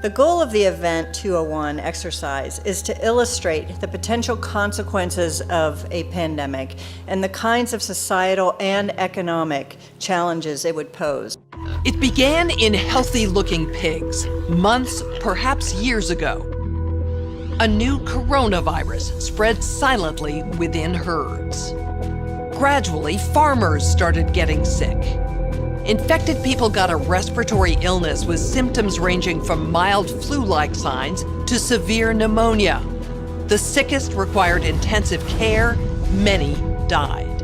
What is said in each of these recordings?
The goal of the Event 201 exercise is to illustrate the potential consequences of a pandemic and the kinds of societal and economic challenges it would pose. It began in healthy-looking pigs, months, perhaps years ago. A new coronavirus spread silently within herds. Gradually, farmers started getting sick. Infected people got a respiratory illness with symptoms ranging from mild flu-like signs to severe pneumonia. The sickest required intensive care. Many died.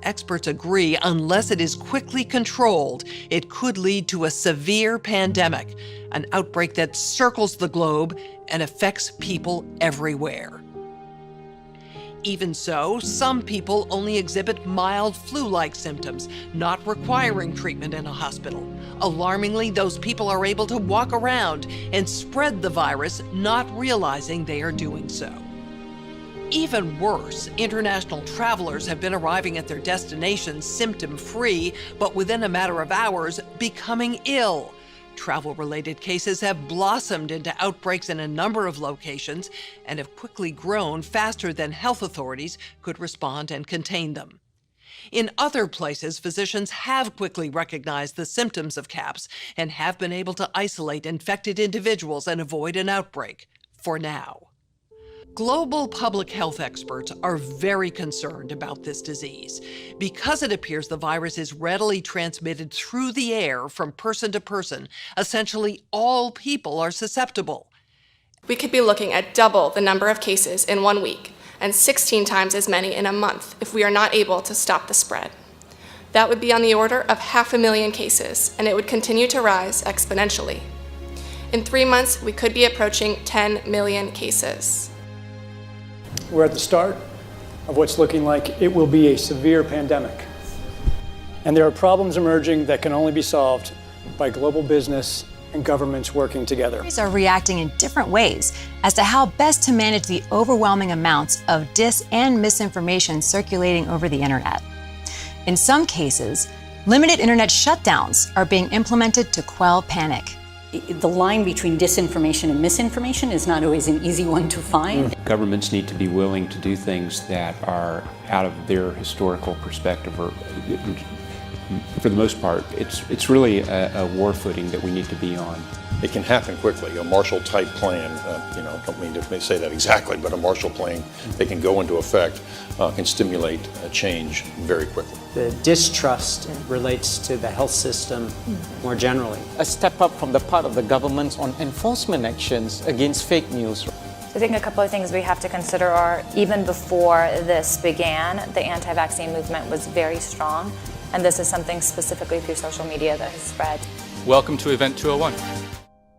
Experts agree, unless it is quickly controlled, it could lead to a severe pandemic, an outbreak that circles the globe and affects people everywhere. Even so, some people only exhibit mild flu-like symptoms, not requiring treatment in a hospital. Alarmingly, those people are able to walk around and spread the virus, not realizing they are doing so. Even worse, international travelers have been arriving at their destinations symptom-free, but within a matter of hours, becoming ill. Travel-related cases have blossomed into outbreaks in a number of locations and have quickly grown faster than health authorities could respond and contain them. In other places, physicians have quickly recognized the symptoms of CAPS and have been able to isolate infected individuals and avoid an outbreak, for now. Global public health experts are very concerned about this disease because it appears the virus is readily transmitted through the air from person to person. Essentially, all people are susceptible. We could be looking at double the number of cases in 1 week and 16 times as many in a month if we are not able to stop the spread. That would be on the order of 500,000 cases, and it would continue to rise exponentially. In 3 months, we could be approaching 10 million cases. We're at the start of what's looking like it will be a severe pandemic. And there are problems emerging that can only be solved by global business and governments working together. Countries are reacting in different ways as to how best to manage the overwhelming amounts of dis and misinformation circulating over the internet. In some cases, limited internet shutdowns are being implemented to quell panic. The line between disinformation and misinformation is not always an easy one to find. Governments need to be willing to do things that are out of their historical perspective, or for the most part, it's really a war footing that we need to be on. It can happen quickly. A Marshall-type plan, don't mean to say that exactly, but a Marshall plan that can go into effect can stimulate a change very quickly. The distrust relates to the health system more generally. A step up from the part of the government on enforcement actions against fake news. I think a couple of things we have to consider are, even before this began, the anti-vaccine movement was very strong, and this is something specifically through social media that has spread. Welcome to Event 201.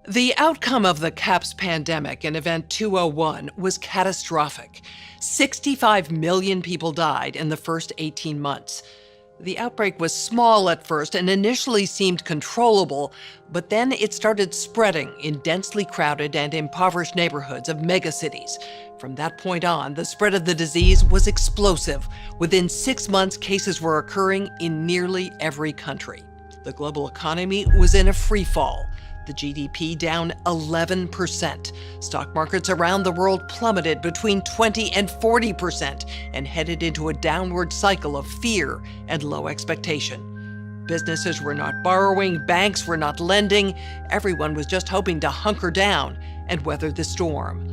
The outcome of the CAPS pandemic in Event 201 was catastrophic. 65 million people died in the first 18 months. The outbreak was small at first and initially seemed controllable, but then it started spreading in densely crowded and impoverished neighborhoods of megacities. From that point on, the spread of the disease was explosive. Within 6 months, cases were occurring in nearly every country. The global economy was in a free fall. The GDP down 11%. Stock markets around the world plummeted between 20 and 40% and headed into a downward cycle of fear and low expectation. Businesses were not borrowing, banks were not lending. Everyone was just hoping to hunker down and weather the storm.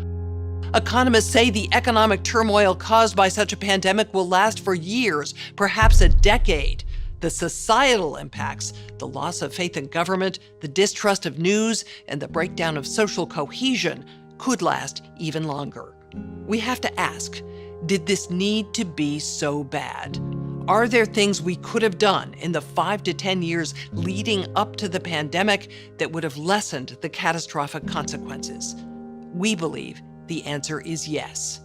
Economists say the economic turmoil caused by such a pandemic will last for years, perhaps a decade. The societal impacts, the loss of faith in government, the distrust of news, and the breakdown of social cohesion could last even longer. We have to ask, did this need to be so bad? Are there things we could have done in the 5 to 10 years leading up to the pandemic that would have lessened the catastrophic consequences? We believe the answer is yes.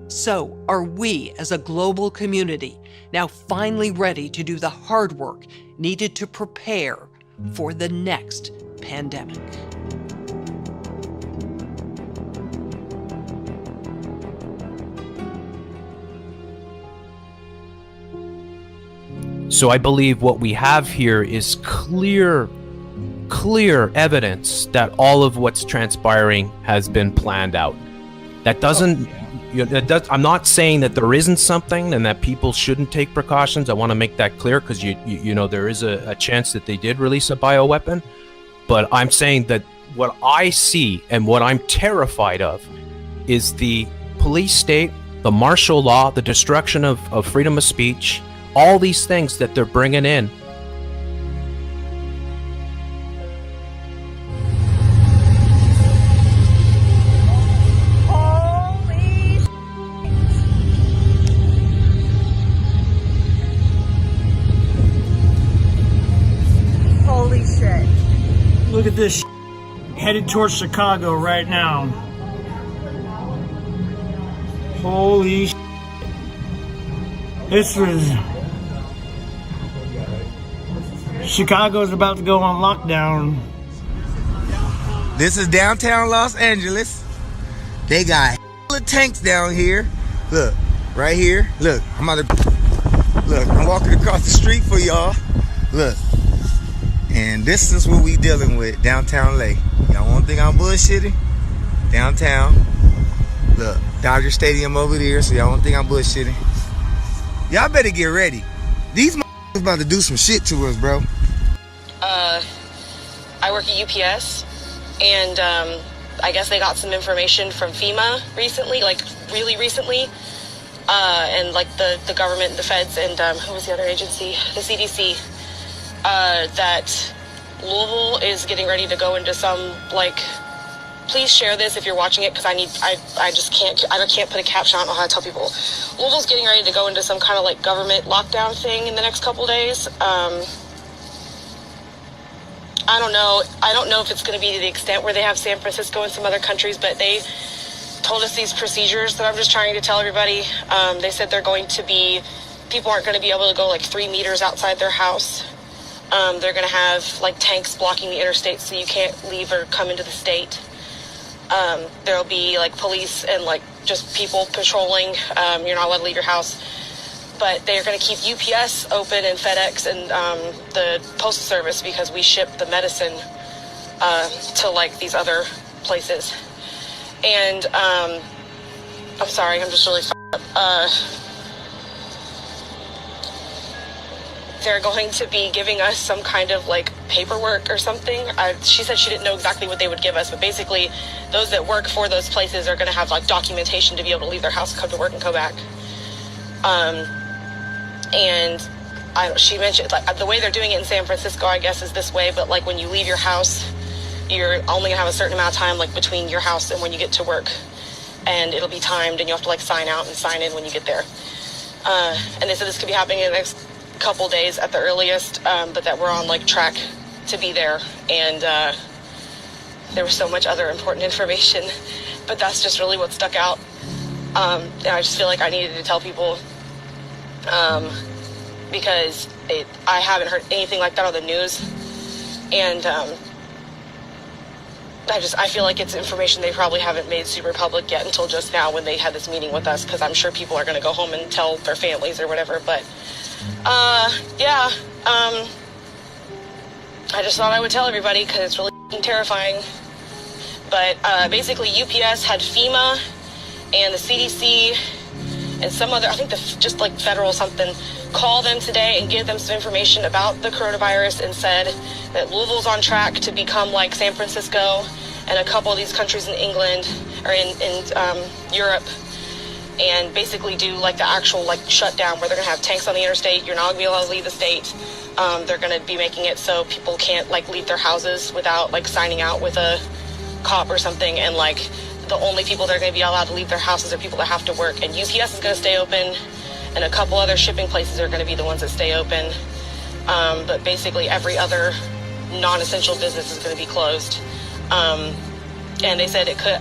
So, are we as a global community now finally ready to do the hard work needed to prepare for the next pandemic? So I believe what we have here is clear evidence that all of what's transpiring has been planned out. That doesn't, I'm not saying that there isn't something and that people shouldn't take precautions. I want to make that clear, because you know there is a chance that they did release a bioweapon. But I'm saying that what I see and what I'm terrified of is the police state, the martial law, the destruction of freedom of speech, all these things that they're bringing in. Holy shit. Look at this headed towards Chicago right now. Holy shit. This was... Chicago's about to go on lockdown. This is downtown Los Angeles. They got hella tanks down here. Look, right here. Look, I'm walking across the street for y'all. Look. And this is what we dealing with, downtown LA. Y'all won't think I'm bullshitting? Downtown. Look, Dodger Stadium over there, so y'all won't think I'm bullshitting. Y'all better get ready. These motherfuckers about to do some shit to us, bro. I work at UPS, and I guess they got some information from FEMA recently, like really recently, and like the government, the feds, and who was the other agency? The CDC. That Louisville is getting ready to go into some, like, please share this if you're watching it, because I can't put a caption. I don't know how to tell people. Louisville's getting ready to go into some kind of like government lockdown thing in the next couple days. I don't know if it's going to be to the extent where they have San Francisco and some other countries, but they told us these procedures that I'm just trying to tell everybody. They said people aren't going to be able to go like 3 meters outside their house. They're going to have like tanks blocking the interstate so you can't leave or come into the state. There'll be like police and like just people patrolling. You're not allowed to leave your house. But they're going to keep UPS open and FedEx and the Postal Service, because we ship the medicine to like these other places. And I'm sorry, I'm just really up. They're going to be giving us some kind of like paperwork or something. She said she didn't know exactly what they would give us, but basically those that work for those places are going to have like documentation to be able to leave their house, come to work, and go back. And she mentioned like the way they're doing it in San Francisco, I guess, is this way. But like when you leave your house, you're only gonna have a certain amount of time like between your house and when you get to work, and it'll be timed, and you have to like sign out and sign in when you get there. And they said this could be happening in the next couple days at the earliest, but that we're on like track to be there. And there was so much other important information, but that's just really what stuck out. And I just feel like I needed to tell people, because I haven't heard anything like that on the news, and I feel like it's information they probably haven't made super public yet until just now when they had this meeting with us, because I'm sure people are going to go home and tell their families or whatever. But I just thought I would tell everybody because it's really terrifying. But basically UPS had FEMA and the CDC and some other, I think just like federal something, call them today and give them some information about the coronavirus, and said that Louisville's on track to become like San Francisco and a couple of these countries in England or in Europe, and basically do like the actual like shutdown where they're gonna have tanks on the interstate. You're not gonna be allowed to leave the state. They're gonna be making it so people can't like leave their houses without like signing out with a cop or something, and like the only people that are going to be allowed to leave their houses are people that have to work. And UPS is going to stay open, and a couple other shipping places are going to be the ones that stay open. But basically every other non-essential business is going to be closed. And they said it could,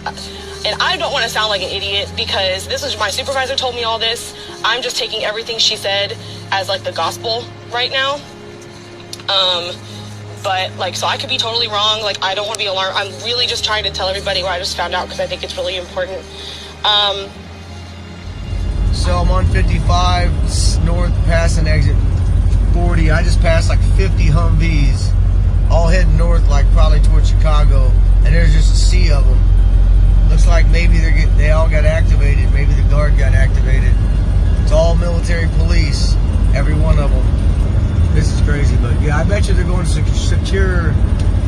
and I don't want to sound like an idiot, because this is my supervisor told me all this. I'm just taking everything she said as like the gospel right now. But like, so I could be totally wrong. Like, I don't want to be alarmed. I'm really just trying to tell everybody what I just found out, because I think it's really important. So I'm on 55 north, pass and exit. I-40. I just passed like 50 Humvees, all heading north, like probably towards Chicago, and there's just a sea of them. Looks like maybe they all got activated. Maybe the guard got activated. It's all military police, every one of them. This is crazy, but yeah, I bet you they're going to secure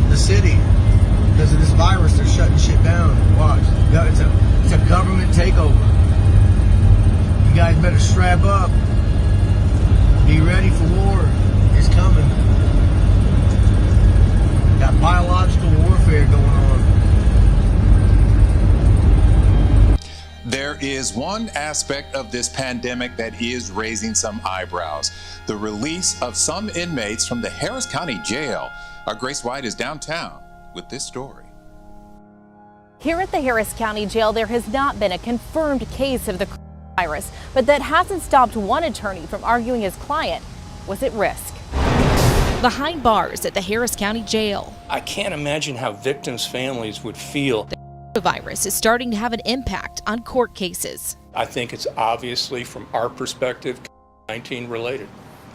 the city because of this virus. They're shutting shit down. Watch, it's a government takeover. You guys better strap up. Be ready for war. It's coming. Got biological warfare going on. There is one aspect of this pandemic that is raising some eyebrows: the release of some inmates from the Harris County Jail. Our Grace White is downtown with this story. Here at the Harris County Jail, there has not been a confirmed case of the virus, but that hasn't stopped one attorney from arguing his client was at risk. Behind bars at the Harris County Jail. I can't imagine how victims' families would feel. The virus is starting to have an impact on court cases. I think it's obviously, from our perspective, 19 related.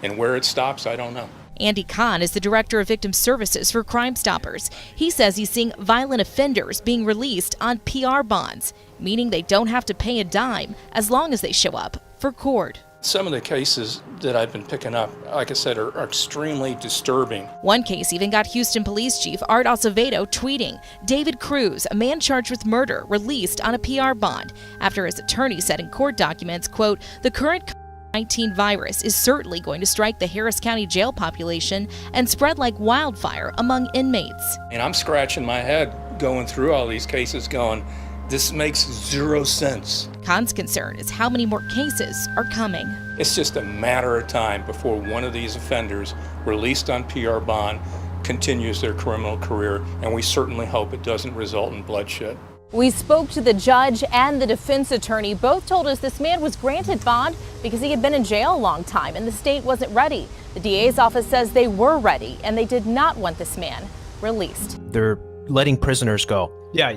And where it stops, I don't know. Andy Kahn is the director of victim services for Crime Stoppers. He says he's seeing violent offenders being released on PR bonds, meaning they don't have to pay a dime as long as they show up for court. Some of the cases that I've been picking up, like I said, are extremely disturbing. One case even got Houston Police Chief Art Acevedo tweeting, David Cruz, a man charged with murder, released on a PR bond after his attorney said in court documents, quote, the current COVID-19 virus is certainly going to strike the Harris County jail population and spread like wildfire among inmates. And I'm scratching my head going through all these cases going, this makes zero sense. Khan's concern is how many more cases are coming. It's just a matter of time before one of these offenders, released on PR bond, continues their criminal career, and we certainly hope it doesn't result in bloodshed. We spoke to the judge and the defense attorney. Both told us this man was granted bond because he had been in jail a long time and the state wasn't ready. The DA's office says they were ready and they did not want this man released. They're letting prisoners go. Yeah,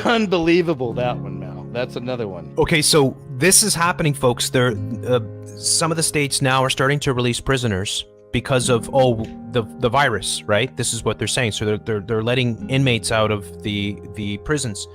Unbelievable, that one, Mal. That's another one. Okay, so this is happening, folks. Some of the states now are starting to release prisoners because of the virus, right? This is what they're saying. So they're letting inmates out of the prisons.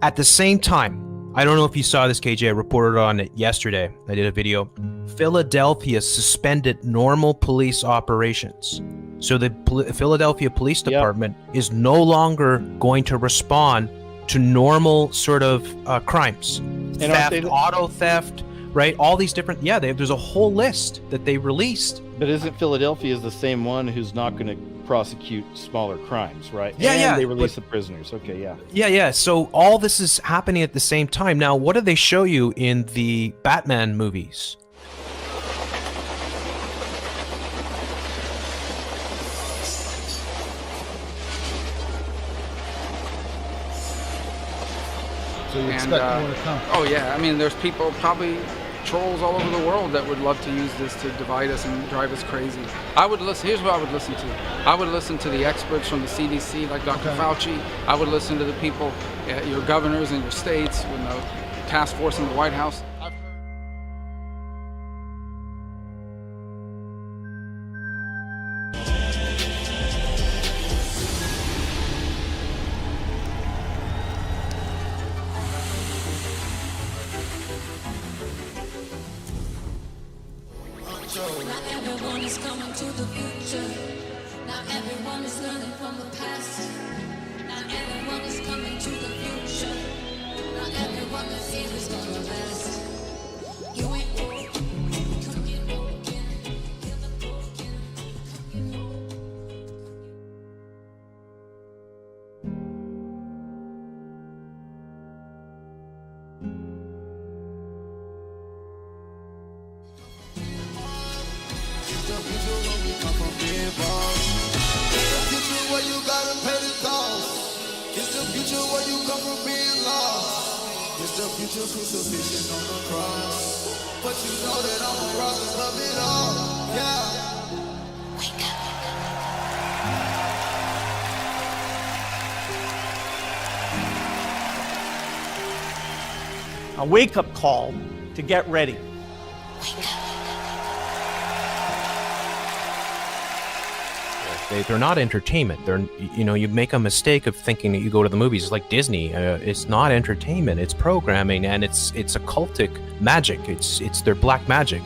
At the same time, I don't know if you saw this, KJ. I reported on it yesterday. I did a video. Philadelphia suspended normal police operations. So the Philadelphia Police Department is no longer going to respond to normal sort of crimes. Theft, auto theft, right? All these different, there's a whole list that they released. But isn't Philadelphia the same one who's not going to prosecute smaller crimes, right? Yeah, they release the prisoners. Okay, yeah. Yeah. So all this is happening at the same time. Now, what do they show you in the Batman movies? So you expect more to come? Oh yeah, I mean, there's people, probably trolls all over the world that would love to use this to divide us and drive us crazy. I would listen. Here's what I would listen to. I would listen to the experts from the CDC, like Dr. Fauci. I would listen to the people, your governors in your states, the task force in the White House. Not everyone is coming to the future. Not everyone is learning from the past. Not everyone is coming to the future. Not everyone that sees is gonna last. You ain't broken. Come get broken. Heal the broken. Come get Future crucifixion on the cross, but you know that I'm a rock of it all. Yeah. Wake up. A wake-up call to get ready. Wake up. They're not entertainment. You make a mistake of thinking that you go to the movies. It's like Disney. It's not entertainment. It's programming, and it's occultic magic. It's their black magic,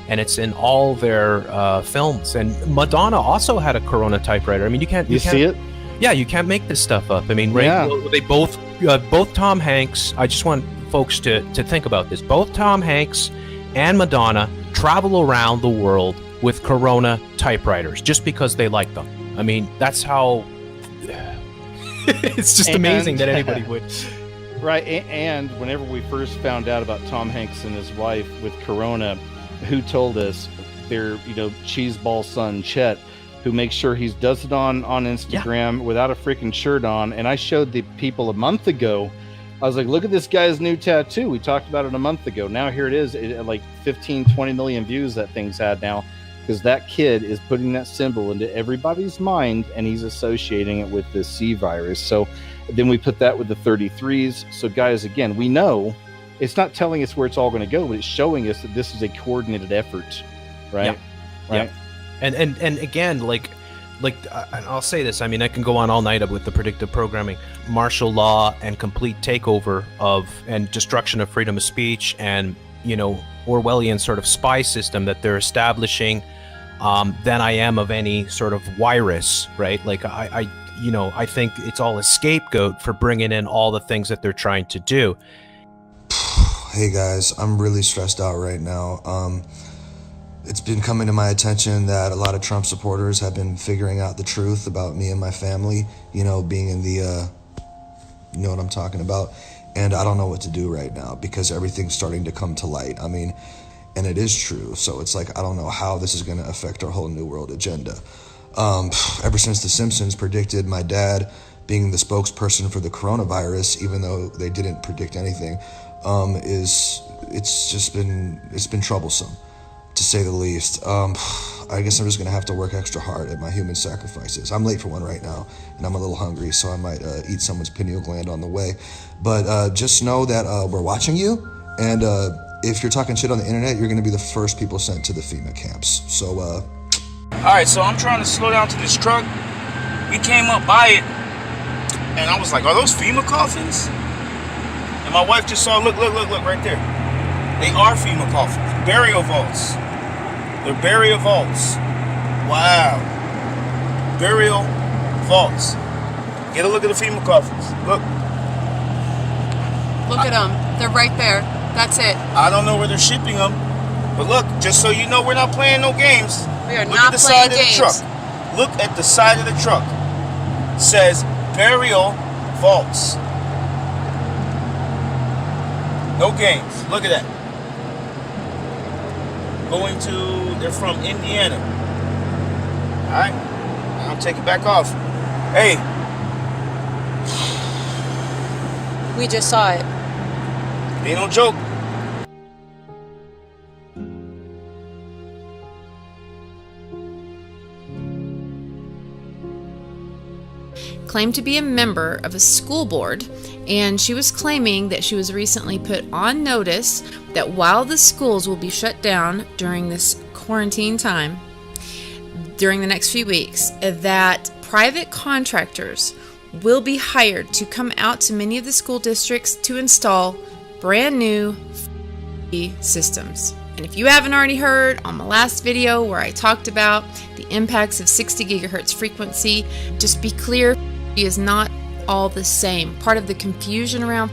and it's in all their films. And Madonna also had a Corona typewriter. I mean, you can't see it? Yeah, you can't make this stuff up. I mean, right? Yeah. They both Tom Hanks. I just want folks to think about this. Both Tom Hanks and Madonna travel around the world with Corona typewriters just because they like them. I mean, that's how. It's just amazing that anybody would. Right, and whenever we first found out about Tom Hanks and his wife with Corona, who told us? Their cheeseball son Chet, who makes sure he does it on Instagram without a freaking shirt on. And I showed the people a month ago. I was like, look at this guy's new tattoo. We talked about it a month ago. Now here it is, like 15, 20 million views that thing's had now, because that kid is putting that symbol into everybody's mind, and he's associating it with this C virus. So then we put that with the 33s. So guys, again, we know it's not telling us where it's all going to go, but it's showing us that this is a coordinated effort, right? Yeah. Right. And again, like I'll say this. I mean, I can go on all night with the predictive programming, martial law, and complete takeover of and destruction of freedom of speech, and Orwellian sort of spy system that they're establishing. Than I am of any sort of virus, right? Like I think it's all a scapegoat for bringing in all the things that they're trying to do. Hey guys, I'm really stressed out right now. It's been coming to my attention that a lot of Trump supporters have been figuring out the truth about me and my family, being in the, you know what I'm talking about? And I don't know what to do right now because everything's starting to come to light. I mean, and it is true. So it's like, I don't know how this is going to affect our whole New World agenda. Ever since The Simpsons predicted my dad being the spokesperson for the coronavirus, even though they didn't predict anything, it's been troublesome, to say the least. I guess I'm just going to have to work extra hard at my human sacrifices. I'm late for one right now, and I'm a little hungry, so I might eat someone's pineal gland on the way. But just know that we're watching you, and if you're talking shit on the internet, you're going to be the first people sent to the FEMA camps. So, Alright, so I'm trying to slow down to this truck. We came up by it, and I was like, are those FEMA coffins? And my wife just saw, look right there. They are FEMA coffins. Burial vaults. They're burial vaults. Wow. Burial vaults. Get a look at the FEMA coffins. Look. Look at them. They're right there. That's it. I don't know where they're shipping them. But look, just so you know, we're not playing no games. We are look not at the playing side games. Of the truck. Look at the side of the truck. It says burial vaults. No games. Look at that. They're from Indiana. Alright? I'll take it back off. Hey. We just saw it. It ain't no joke. Claimed to be a member of a school board, and she was claiming that she was recently put on notice that while the schools will be shut down during this quarantine time, during the next few weeks, that private contractors will be hired to come out to many of the school districts to install brand new systems. And if you haven't already heard on my last video where I talked about the impacts of 60 gigahertz frequency, just be clear, is not all the same. Part of the confusion around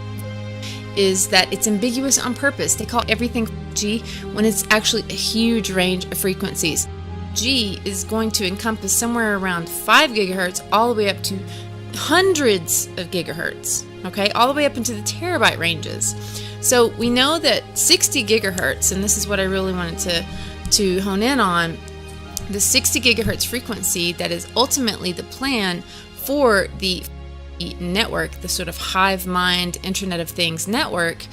is that it's ambiguous on purpose. They call everything G when it's actually a huge range of frequencies. G is going to encompass somewhere around 5 gigahertz all the way up to hundreds of gigahertz, okay, all the way up into the terabyte ranges. So we know that 60 gigahertz, and this is what I really wanted to hone in on, the 60 gigahertz frequency that is ultimately the plan for the network, the sort of hive mind Internet of Things network,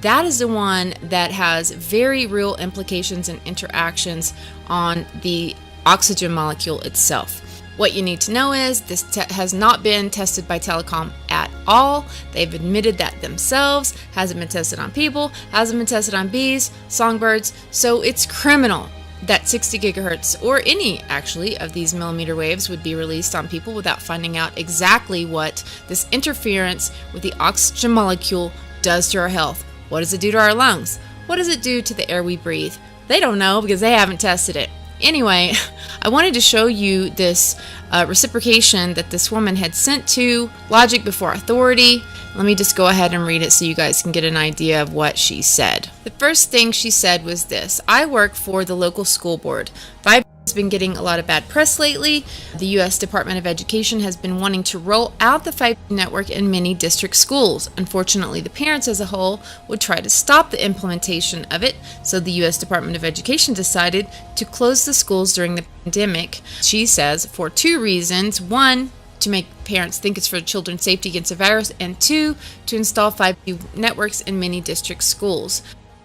that is the one that has very real implications and interactions on the oxygen molecule itself. What you need to know is this has not been tested by telecom at all. They've admitted that themselves. Hasn't been tested on people, hasn't been tested on bees, songbirds, so it's criminal. that 60 gigahertz or any actually of these millimeter waves would be released on people without finding out exactly what this interference with the oxygen molecule does to our health. What does it do to our lungs? What does it do to the air we breathe? They don't know because they haven't tested it. Anyway, I wanted to show you this reciprocation that this woman had sent to Logic Before Authority. Let me just go ahead and read it so you guys can get an idea of what she said. The first thing she said was this: I work for the local school board. Vibe has been getting a lot of bad press lately. The U.S. Department of Education has been wanting to roll out the 5G network in many district schools. Unfortunately, the parents as a whole would try to stop the implementation of it, so the U.S. Department of Education decided to close the schools during the pandemic. She says for 2 reasons. 1, to make parents think it's for children's safety against the virus, and 2, to install 5G networks in many district schools.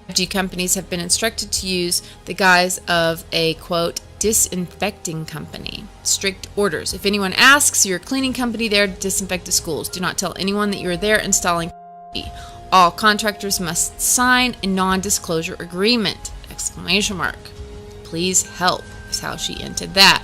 5G companies have been instructed to use the guise of a, quote, disinfecting company. Strict orders. If anyone asks, you're a cleaning company there to disinfect the schools. Do not tell anyone that you're there installing 5G. All contractors must sign a non-disclosure agreement! Exclamation mark. Please help is how she ended that.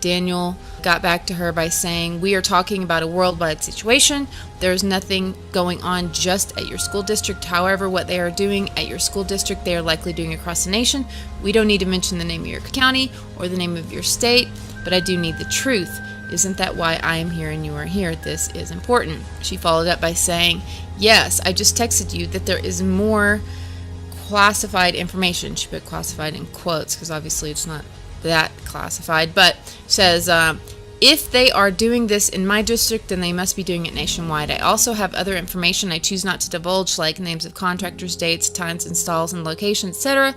Daniel got back to her by saying, we are talking about a worldwide situation. There's nothing going on just at your school district. However, what they are doing at your school district, they are likely doing across the nation. We don't need to mention the name of your county or the name of your state, but I do need the truth. Isn't that why I am here and you are here? This is important. She followed up by saying, yes, I just texted you that there is more classified information. She put classified in quotes because obviously it's not that classified, but says if they are doing this in my district, then they must be doing it nationwide. I also have other information I choose not to divulge, like names of contractors, dates, times, installs, and locations, etc.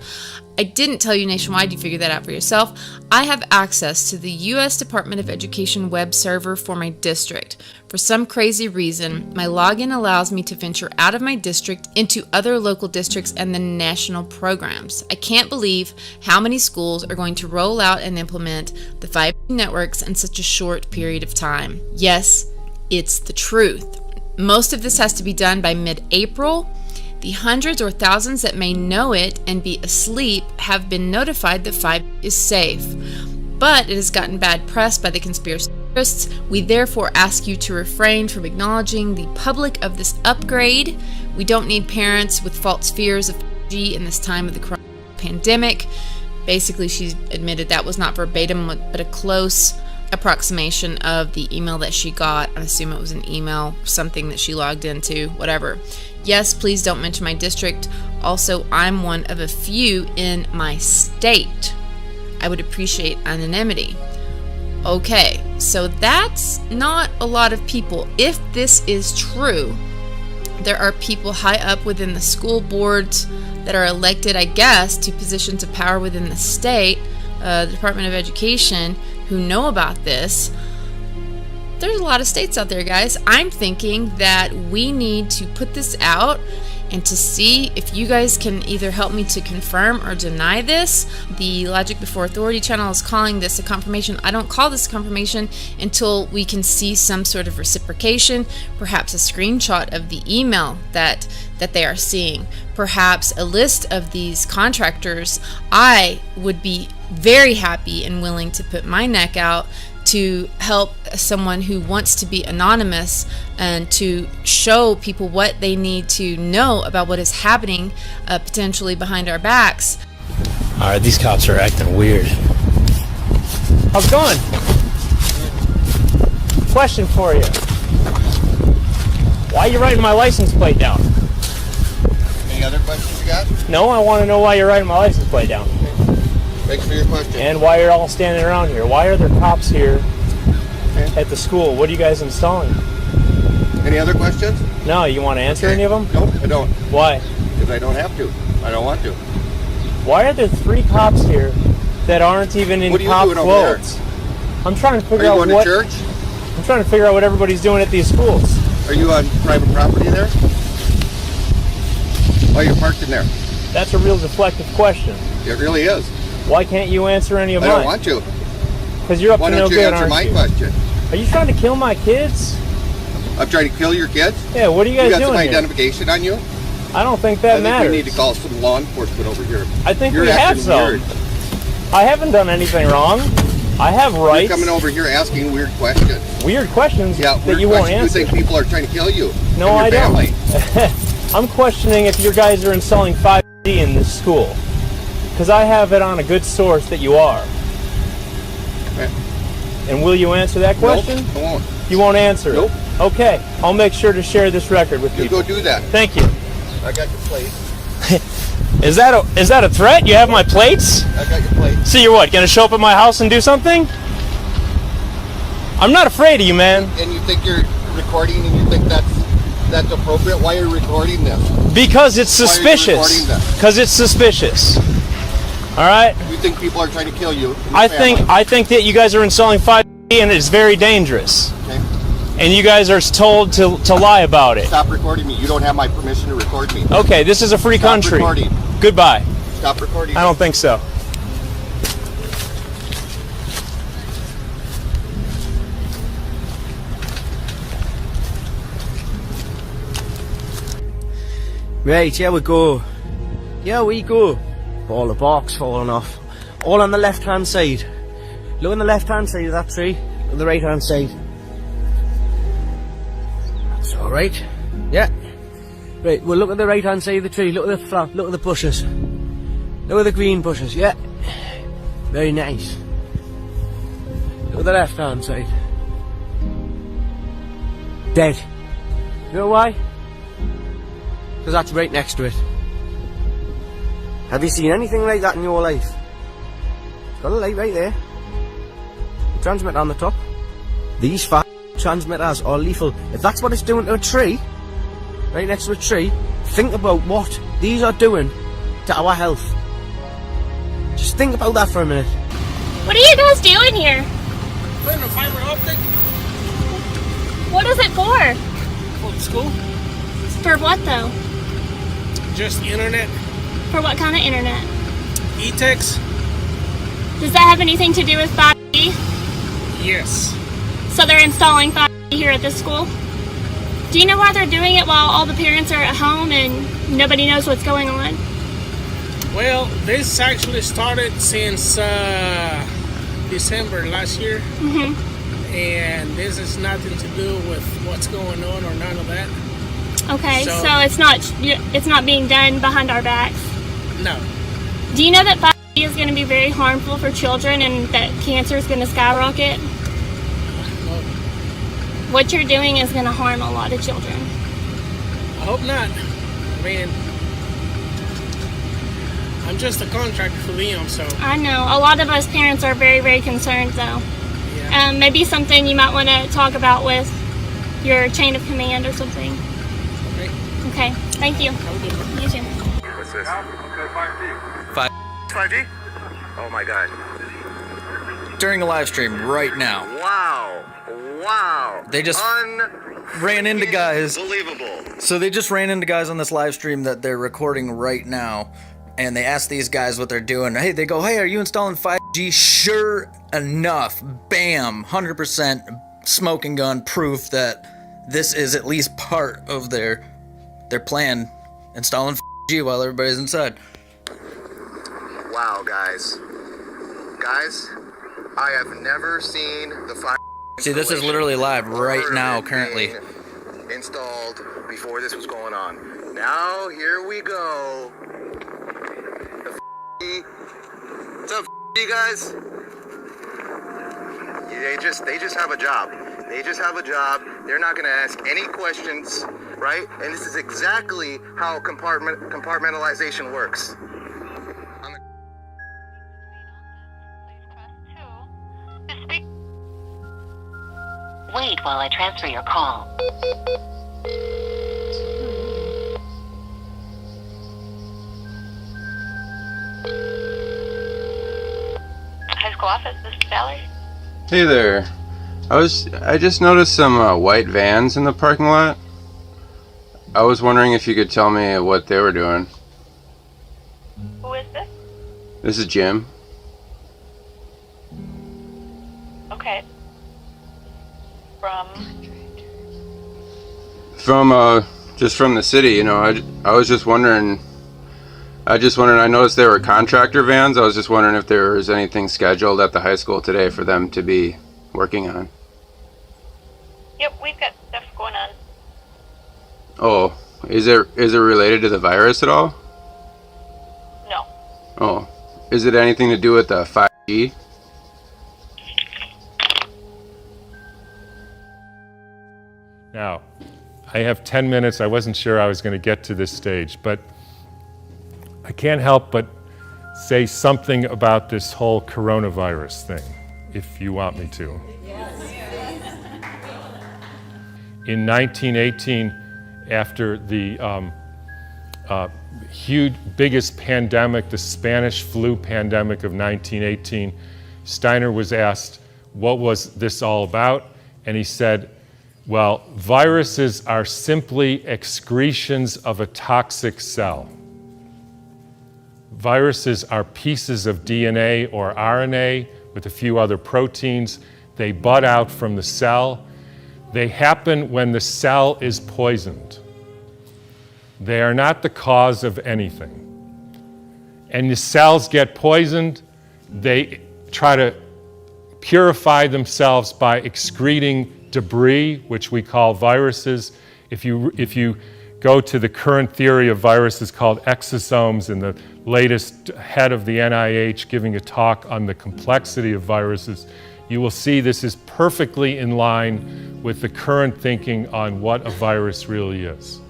I didn't tell you nationwide. You figure that out for yourself. I have access to the U.S. Department of Education web server for my district. For some crazy reason, my login allows me to venture out of my district into other local districts and the national programs. I can't believe how many schools are going to roll out and implement the 5G networks in such a short period of time. Yes, it's the truth. Most of this has to be done by mid-April. The hundreds or thousands that may know it and be asleep have been notified that 5G is safe. But it has gotten bad press by the conspiracy theorists. We therefore ask you to refrain from acknowledging the public of this upgrade. We don't need parents with false fears of 5G in this time of the corona pandemic. Basically, she admitted that was not verbatim, but a close approximation of the email that she got. I assume it was an email, something that she logged into, whatever. Yes, please don't mention my district. Also, I'm one of a few in my state. I would appreciate anonymity. Okay, so that's not a lot of people. If this is true, there are people high up within the school boards that are elected, I guess, to positions of power within the state, the Department of Education, who know about this. There's a lot of states out there, guys. I'm thinking that we need to put this out and to see if you guys can either help me to confirm or deny this. The Logic Before Authority channel is calling this a confirmation. I don't call this a confirmation until we can see some sort of reciprocation, perhaps a screenshot of the email that they are seeing, perhaps a list of these contractors. I would be very happy and willing to put my neck out to help someone who wants to be anonymous and to show people what they need to know about what is happening potentially behind our backs. All right, these cops are acting weird. How's it going? Question for you. Why are you writing my license plate down? Any other questions you got? No, I want to know why you're writing my license plate down. Thanks for your question. And why you're all standing around here. Why are there cops here at the school? What are you guys installing? Any other questions? No, you want to answer any of them? Nope, I don't. Why? Because I don't have to. I don't want to. Why are there 3 cops here that aren't even in cop clothes? I'm trying to figure out what... Are you going to church? I'm trying to figure out what everybody's doing at these schools. Are you on private property there? Why you're parked in there? That's a real deflective question. It really is. Why can't you answer any of mine? I don't want to. Because you're up to no good, aren't you? Why don't you answer my question? Are you trying to kill my kids? I'm trying to kill your kids? Yeah, what are you guys doing here? You got some identification on you? I don't think that matters. We need to call some law enforcement over here. I think we have some. Weird. I haven't done anything wrong. I have rights. You're coming over here asking weird questions. Weird questions Yeah, that you won't answer. You think people are trying to kill you? No, and I your family. don't. I'm questioning if your guys are installing 5G in this school. Because I have it on a good source that you are. Okay. And will you answer that question? Nope, I won't. You won't answer Nope. it? Okay. I'll make sure to share this record with you. You go do that. Thank you. I got your plate. Is that a threat? You have my plates? I got your plate. So you're what, gonna show up at my house and do something? I'm not afraid of you, man. And you think you're recording and you think that's appropriate? Why are you recording this? Because it's Why are you suspicious. recording this? Because it's suspicious. All right. You think people are trying to kill you? and your I family. think that you guys are installing 5G and it's very dangerous. Okay. And you guys are told to lie about it. Stop recording me. You don't have my permission to record me. Okay, this is a free Stop country. recording. Goodbye. Stop recording. I don't think so. Right, here we go. Here we go. All the bark's falling off. All on the left-hand side. Look on the left-hand side of that tree. Look on the right-hand side. That's alright. Yeah. Right, well look at the right-hand side of the tree. Look at the flower. Look at the bushes. Look at the green bushes. Yeah. Very nice. Look at the left-hand side. Dead. You know why? Because that's right next to it. Have you seen anything like that in your life? It's got a light right there. The transmitter on the top. These transmitters are lethal. If that's what it's doing to a tree, right next to a tree, think about what these are doing to our health. Just think about that for a minute. What are you guys doing here? Putting a fiber optic What is it for? for the school. For what though? Just the internet. For what kind of internet? E-text. Does that have anything to do with 5G? Yes. So they're installing 5G here at this school? Do you know why they're doing it while all the parents are at home and nobody knows what's going on? Well, this actually started since December last year. Mm-hmm. And this is nothing to do with what's going on or none of that. Okay, so it's not being done behind our backs. No. Do you know that 5G is going to be very harmful for children and that cancer is going to skyrocket? No. What you're doing is going to harm a lot of children. I hope not. I mean, I'm just a contractor for them, so. I know. A lot of us parents are very, very concerned, though. Yeah. Maybe something you might want to talk about with your chain of command or something. Okay. Okay. Thank you. You too. What's this? 5G? Oh my god. During a live stream right now. Wow. Wow. They just ran into guys. Unbelievable. So they just ran into guys on this live stream that they're recording right now. And they asked these guys what they're doing. Hey, they go, hey, are you installing 5G? Sure enough, bam, 100% smoking gun proof that this is at least part of their plan, installing 5G while everybody's inside. Wow, guys. Guys, I have never seen the 5G. See, this is literally live right now, currently. Installed before this was going on. Now, here we go. What's up, you guys? They just have a job. They just have a job. They're not gonna ask any questions, right? And this is exactly how compartmentalization works. Wait while I transfer your call. High school office, this is Valerie. Hey there. I just noticed some white vans in the parking lot. I was wondering if you could tell me what they were doing. Who is this? This is Jim. Okay. From just from the city, you know. I was just wondering I just wondering, I noticed there were contractor vans. I was just wondering if there was anything scheduled at the high school today for them to be working on. Yep, we've got stuff going on. Oh, is it related to the virus at all? No. Oh, is it anything to do with the 5G? Now, I have 10 minutes. I wasn't sure I was going to get to this stage, but I can't help but say something about this whole coronavirus thing, if you want me to. In 1918, after the biggest pandemic, the Spanish flu pandemic of 1918, Steiner was asked, what was this all about? And he said, well, viruses are simply excretions of a toxic cell. Viruses are pieces of DNA or RNA with a few other proteins. They bud out from the cell. They happen when the cell is poisoned. They are not the cause of anything. And the cells get poisoned, they try to purify themselves by excreting debris, which we call viruses. If you go to the current theory of viruses called exosomes, and the latest head of the NIH giving a talk on the complexity of viruses, you will see this is perfectly in line with the current thinking on what a virus really is.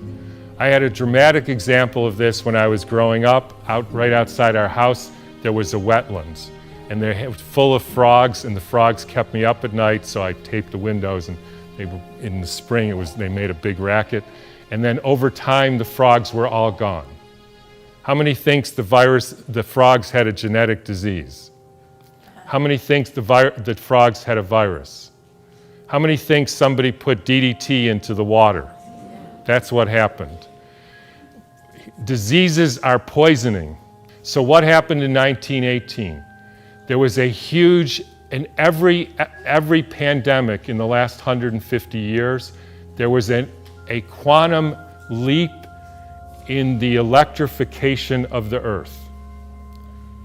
I had a dramatic example of this when I was growing up. Right outside our house, there was a wetlands, and they're full of frogs, and the frogs kept me up at night, so I taped the windows, and in the spring they made a big racket. And then over time, the frogs were all gone. How many thinks the frogs had a genetic disease? How many thinks the frogs had a virus? How many think somebody put DDT into the water? That's what happened. Diseases are poisoning. So what happened in 1918? There was a huge, in every pandemic in the last 150 years, there was a quantum leap in the electrification of the Earth.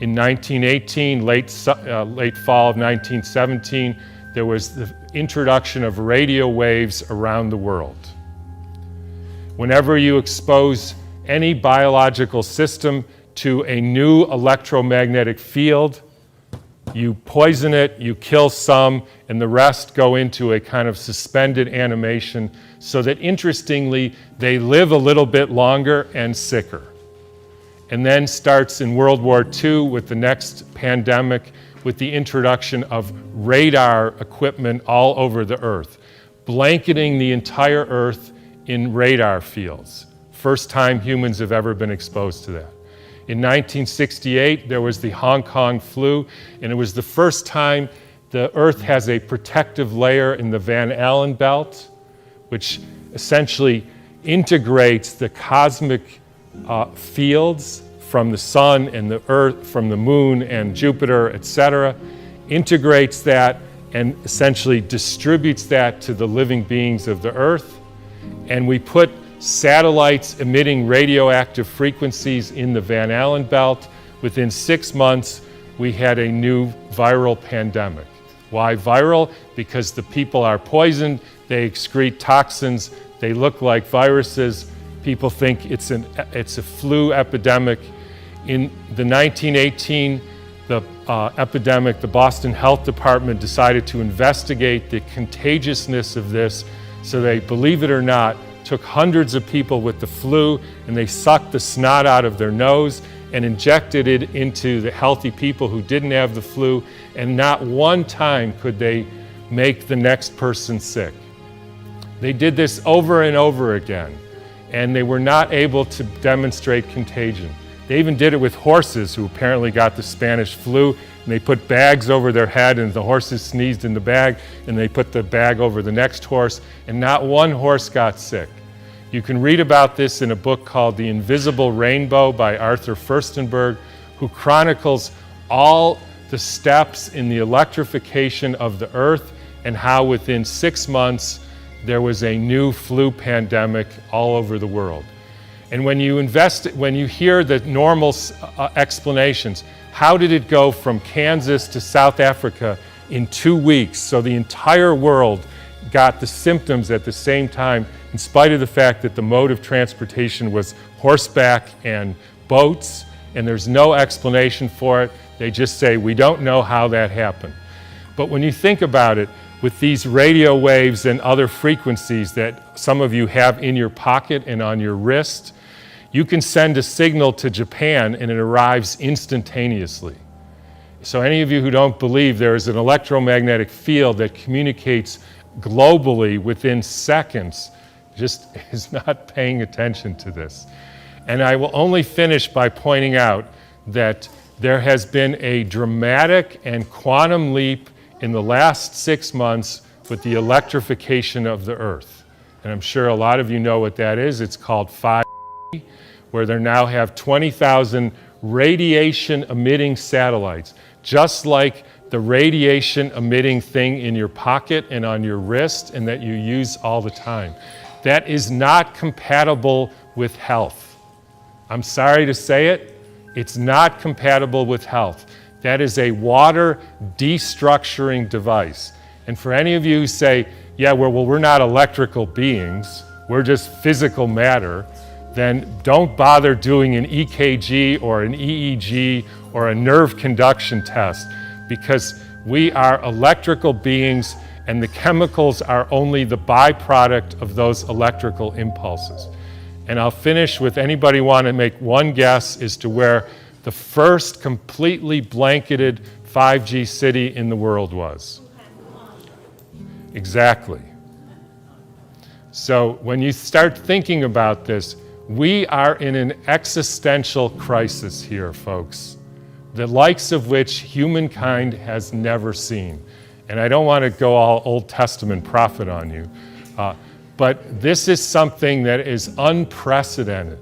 In 1918, late fall of 1917, there was the introduction of radio waves around the world. Whenever you expose any biological system to a new electromagnetic field, you poison it, you kill some, and the rest go into a kind of suspended animation so that, interestingly, they live a little bit longer and sicker. And then starts in World War II with the next pandemic with the introduction of radar equipment all over the Earth, blanketing the entire Earth in radar fields. First time humans have ever been exposed to that. In 1968, there was the Hong Kong flu, and it was the first time the Earth has a protective layer in the Van Allen belt, which essentially integrates the cosmic fields from the sun and the Earth, from the moon and Jupiter, etc., integrates that and essentially distributes that to the living beings of the Earth. And we put satellites emitting radioactive frequencies in the Van Allen belt. Within 6 months, we had a new viral pandemic. Why viral? Because the people are poisoned, they excrete toxins, they look like viruses. People think it's a flu epidemic. In the 1918 epidemic, the Boston Health Department decided to investigate the contagiousness of this. So they, believe it or not, took hundreds of people with the flu and they sucked the snot out of their nose and injected it into the healthy people who didn't have the flu, and not one time could they make the next person sick. They did this over and over again, and they were not able to demonstrate contagion. They even did it with horses who apparently got the Spanish flu, and they put bags over their head, and the horses sneezed in the bag, and they put the bag over the next horse, and not one horse got sick. You can read about this in a book called The Invisible Rainbow by Arthur Furstenberg, who chronicles all the steps in the electrification of the Earth and how within 6 months there was a new flu pandemic all over the world. And when you hear the normal explanations, how did it go from Kansas to South Africa in 2 weeks? So the entire world got the symptoms at the same time, in spite of the fact that the mode of transportation was horseback and boats, and there's no explanation for it. They just say, we don't know how that happened. But when you think about it, with these radio waves and other frequencies that some of you have in your pocket and on your wrist, you can send a signal to Japan and it arrives instantaneously. So any of you who don't believe there is an electromagnetic field that communicates globally within seconds just is not paying attention to this. And I will only finish by pointing out that there has been a dramatic and quantum leap in the last 6 months with the electrification of the Earth. And I'm sure a lot of you know what that is. It's called 5G, where they now have 20,000 radiation-emitting satellites, just like the radiation-emitting thing in your pocket and on your wrist and that you use all the time. That is not compatible with health. I'm sorry to say it, it's not compatible with health. That is a water destructuring device. And for any of you who say, yeah, well, we're not electrical beings, we're just physical matter, then don't bother doing an EKG or an EEG or a nerve conduction test, because we are electrical beings and the chemicals are only the byproduct of those electrical impulses. And I'll finish with, anybody want to make one guess as to where the first completely blanketed 5G city in the world was? Exactly. So when you start thinking about this, we are in an existential crisis here, folks, the likes of which humankind has never seen. And I don't want to go all Old Testament prophet on you, but this is something that is unprecedented.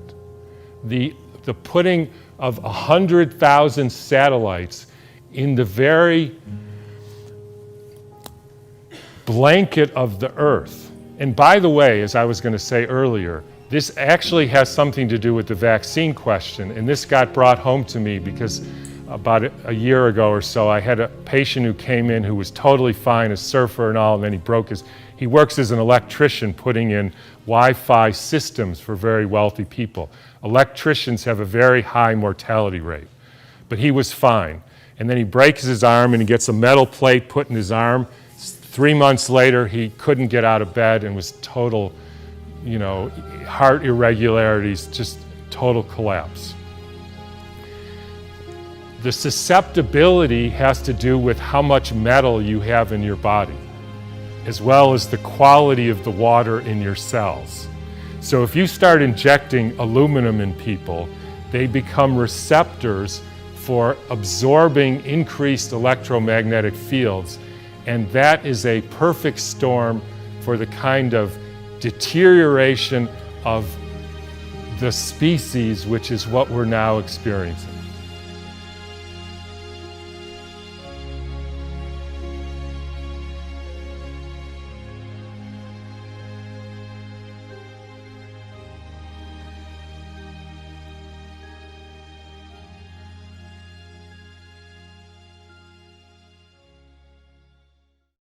The putting of 100,000 satellites in the very blanket of the Earth. And by the way, as I was going to say earlier, this actually has something to do with the vaccine question, and this got brought home to me because about a year ago or so, I had a patient who came in who was totally fine, a surfer and all, and then he works as an electrician putting in Wi-Fi systems for very wealthy people. Electricians have a very high mortality rate, but he was fine. And then he breaks his arm and he gets a metal plate put in his arm. 3 months later, he couldn't get out of bed and was total, heart irregularities, just total collapse. The susceptibility has to do with how much metal you have in your body, as well as the quality of the water in your cells. So if you start injecting aluminum in people, they become receptors for absorbing increased electromagnetic fields, and that is a perfect storm for the kind of deterioration of the species, which is what we're now experiencing.